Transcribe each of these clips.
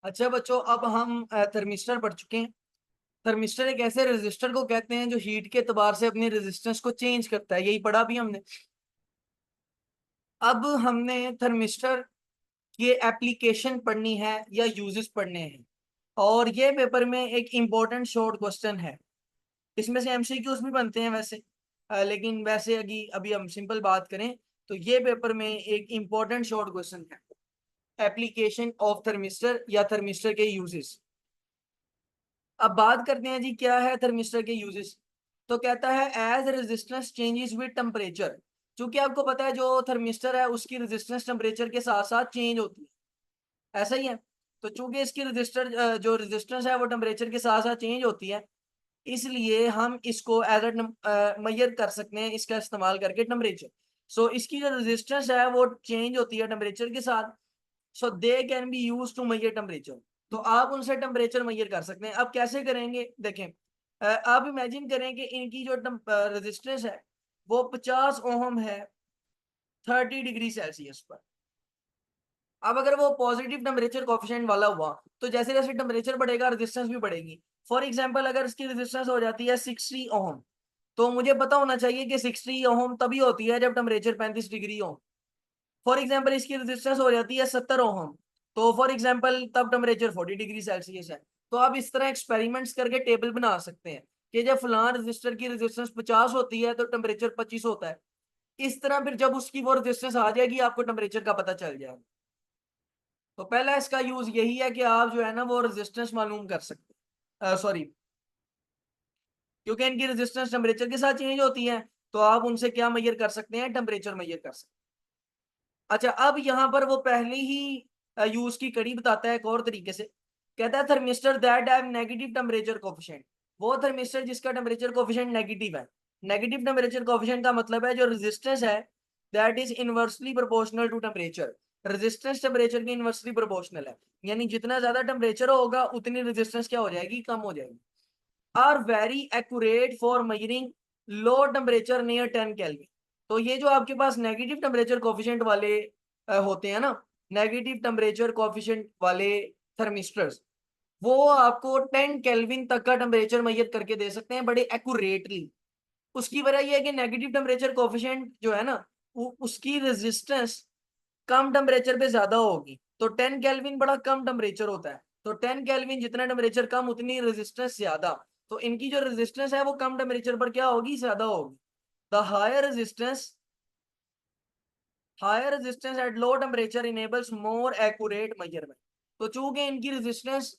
अच्छा बच्चों, अब हम थर्मिस्टर पढ़ चुके हैं। थर्मिस्टर एक ऐसे रेजिस्टर को कहते हैं जो हीट के एतबार से अपनी रेजिस्टेंस को चेंज करता है, यही पढ़ा भी हमने। अब हमने थर्मिस्टर की एप्लीकेशन पढ़नी है या यूजेस पढ़ने हैं। और ये पेपर में एक इम्पोर्टेंट शॉर्ट क्वेश्चन है। इसमें से एमसीक्यूज भी बनते हैं वैसे, लेकिन वैसे अभी अभी हम सिंपल बात करें तो ये पेपर में एक इम्पोर्टेंट शॉर्ट क्वेश्चन है, एप्लीकेशन ऑफ थर्मिस्टर या थर्मिस्टर के यूजेस। अब बात करते हैं जी क्या है थर्मिस्टर के यूजेस। तो कहता है as resistance changes with temperature. क्योंकि आपको पता है जो थर्मिस्टर है उसकी रेजिस्टेंस टेम्परेचर के साथ साथ चेंज होती है, ऐसा ही है। तो चूंकि इसकी रजिस्टर जो रेजिस्टेंस है वो टेम्परेचर के साथ साथ चेंज होती है, इसलिए हम इसको एज मैयर कर सकते हैं इसका इस्तेमाल करके टेम्परेचर। सो इसकी जो रेजिस्टेंस है वो चेंज होती है टेम्परेचर के साथ। So they can be use to measure temperature. तो आप उनसे टेम्परेचर मैयर कर सकते हैं। अब कैसे करेंगे देखें। आप इमेजिन करें कि इनकी जो रेजिस्टेंस है वो 50 ओम है 30 डिग्री सेल्सियस पर। अब अगर वो पॉजिटिव टेम्परेचर कोफिशिएंट वाला हुआ तो जैसे जैसे टेम्परेचर बढ़ेगा रेजिस्टेंस भी बढ़ेगी। फॉर एग्जांपल अगर इसकी रेजिस्टेंस हो जाती है 60 ओम, तो मुझे पता होना चाहिए कि 60 ओम तभी होती है जब टेम्परेचर 35 डिग्री हो। फॉर एग्जाम्पल इसकी रेजिस्टेंस हो जाती है 70 ओम, तो फॉर एग्जाम्पल तब टेम्परेचर 40 डिग्री सेल्सियस है। तो आप इस तरह एक्सपेरिमेंट्स करके टेबल बना सकते हैं कि जब फलान रजिस्टर की रेजिस्टेंस 50 होती है तो टेम्परेचर 25 होता है। इस तरह फिर जब उसकी वो रेजिस्टेंस आ जाएगी आपको टेम्परेचर का पता चल जाएगा। तो पहला इसका यूज यही है कि आप जो है ना वो रेजिस्टेंस मालूम कर सकते हैं, सॉरी, क्योंकि इनकी रेजिस्टेंस टेम्परेचर के साथ चेंज होती है तो आप उनसे क्या मेजर कर सकते हैं, टेम्परेचर मेजर कर सकते हैं। अच्छा, अब यहाँ पर वो पहले ही यूज की कड़ी बताता है एक और तरीके से। कहता है thermistor that have negative temperature coefficient. वो थर्मिस्टर जिसका टेम्परेचर कोफिशिएंट नेगेटिव है। नेगेटिव टेम्परेचर कोफिशिएंट का मतलब है जो रेजिस्टेंस है that is inversely proportional to temperature. Resistance temperature की इनवर्सली प्रोपोर्शनल है, यानी जितना ज्यादा टेम्परेचर होगा उतनी रेजिस्टेंस क्या हो जाएगी, कम हो जाएगी। Are very accurate for measuring low temperature near 10 kelvin. तो ये जो आपके पास नेगेटिव टेम्परेचर कोफिशिएंट वाले होते हैं ना, नेगेटिव टेम्परेचर कोफिशिएंट वाले थर्मिस्टर्स, वो आपको 10 केल्विन तक का टेम्परेचर मेजर करके दे सकते हैं बड़े एक्यूरेटली। उसकी वजह यह है कि नेगेटिव टेम्परेचर कोफिशिएंट जो है ना उसकी रेजिस्टेंस कम टेम्परेचर पे ज्यादा होगी। तो 10 केल्विन बड़ा कम टेम्परेचर होता है, तो 10 केल्विन जितना टेम्परेचर कम उतनी रेजिस्टेंस ज्यादा। तो इनकी जो रेजिस्टेंस है वो कम टेम्परेचर पर क्या होगी, ज्यादा होगी। The higher resistance at low temperature enables more accurate measurement. तो चूंकि इनकी रेजिस्टेंस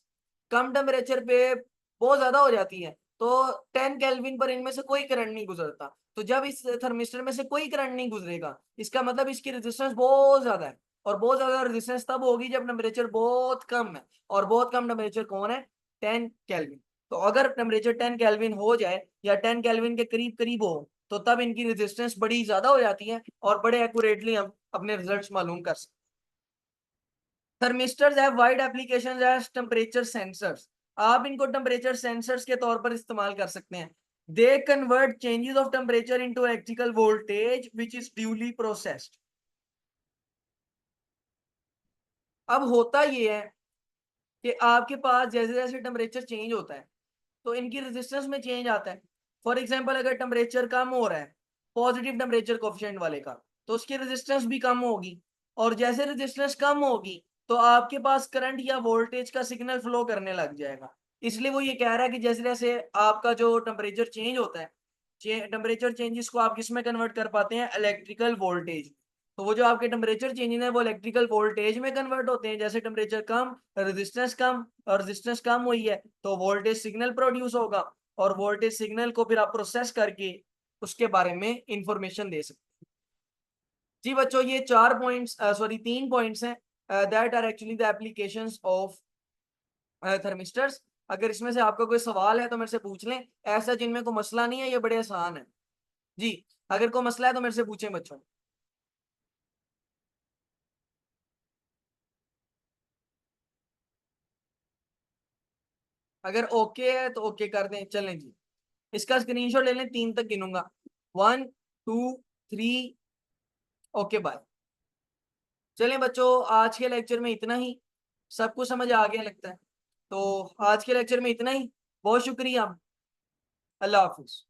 कम टेम्परेचर पे बहुत ज्यादा हो जाती है, तो 10 केल्विन पर इनमें से कोई करंट नहीं गुजरता। तो जब इस थर्मिस्टर में से कोई करंट नहीं गुजरेगा इसका मतलब इसकी रेजिस्टेंस बहुत ज्यादा है। और बहुत ज्यादा रेजिस्टेंस तब होगी जब टेम्परेचर बहुत कम है। और बहुत कम टेम्परेचर कौन है, 10 केल्विन। तो अगर टेम्परेचर 10 केल्विन हो जाए या 10 केल्विन के करीब करीब हो तो तब इनकी रेजिस्टेंस बड़ी ज्यादा हो जाती है और बड़े एक्यूरेटली हम अपने रिजल्ट्स मालूम कर सकते हैं। Thermistors have wide applications as temperature sensors. आप इनको टेम्परेचर सेंसर्स के तौर पर इस्तेमाल कर सकते हैं। They convert changes of temperature into electrical voltage which is duly processed. अब होता ये है कि आपके पास जैसे जैसे टेम्परेचर चेंज होता है तो इनकी रेजिस्टेंस में चेंज आता है। फॉर एग्जांपल अगर टेम्परेचर कम हो रहा है पॉजिटिव टेम्परेचर कोफिशिएंट वाले का, तो उसकी रेजिस्टेंस भी कम होगी। और जैसे रेजिस्टेंस कम होगी तो आपके पास करंट या वोल्टेज का सिग्नल फ्लो करने लग जाएगा। इसलिए वो ये कह रहा है कि जैसे जैसे आपका जो टेम्परेचर चेंज होता है, टेम्परेचर चेंजेस को आप किस में कन्वर्ट कर पाते हैं, इलेक्ट्रिकल वोल्टेज। तो वो जो आपके टेम्परेचर चेंजेस है वो इलेक्ट्रिकल वोल्टेज में कन्वर्ट होते हैं। जैसे टेम्परेचर कम, रेजिस्टेंस कम, और रेजिस्टेंस कम हुई है तो वोल्टेज सिग्नल प्रोड्यूस होगा। और वोल्टेज सिग्नल को फिर आप प्रोसेस करके उसके बारे में इंफॉर्मेशन दे सकते हैं। जी बच्चों, ये 4 पॉइंट्स, सॉरी 3 पॉइंट्स हैं that are actually the applications of thermistors. अगर इसमें से आपका कोई सवाल है तो मेरे से पूछ लें। ऐसा जिनमें कोई मसला नहीं है, ये बड़े आसान है। जी, अगर कोई मसला है तो मेरे से पूछें बच्चों। अगर ओके है तो ओके कर दें, चलें जी। इसका स्क्रीनशॉट ले लें, 3 तक गिनूंगा। 1, 2, 3। Okay bye. चलें बच्चों, आज के लेक्चर में इतना ही। सब कुछ समझ आ गया लगता है। तो आज के लेक्चर में इतना ही। बहुत शुक्रिया। अल्लाह हाफिज।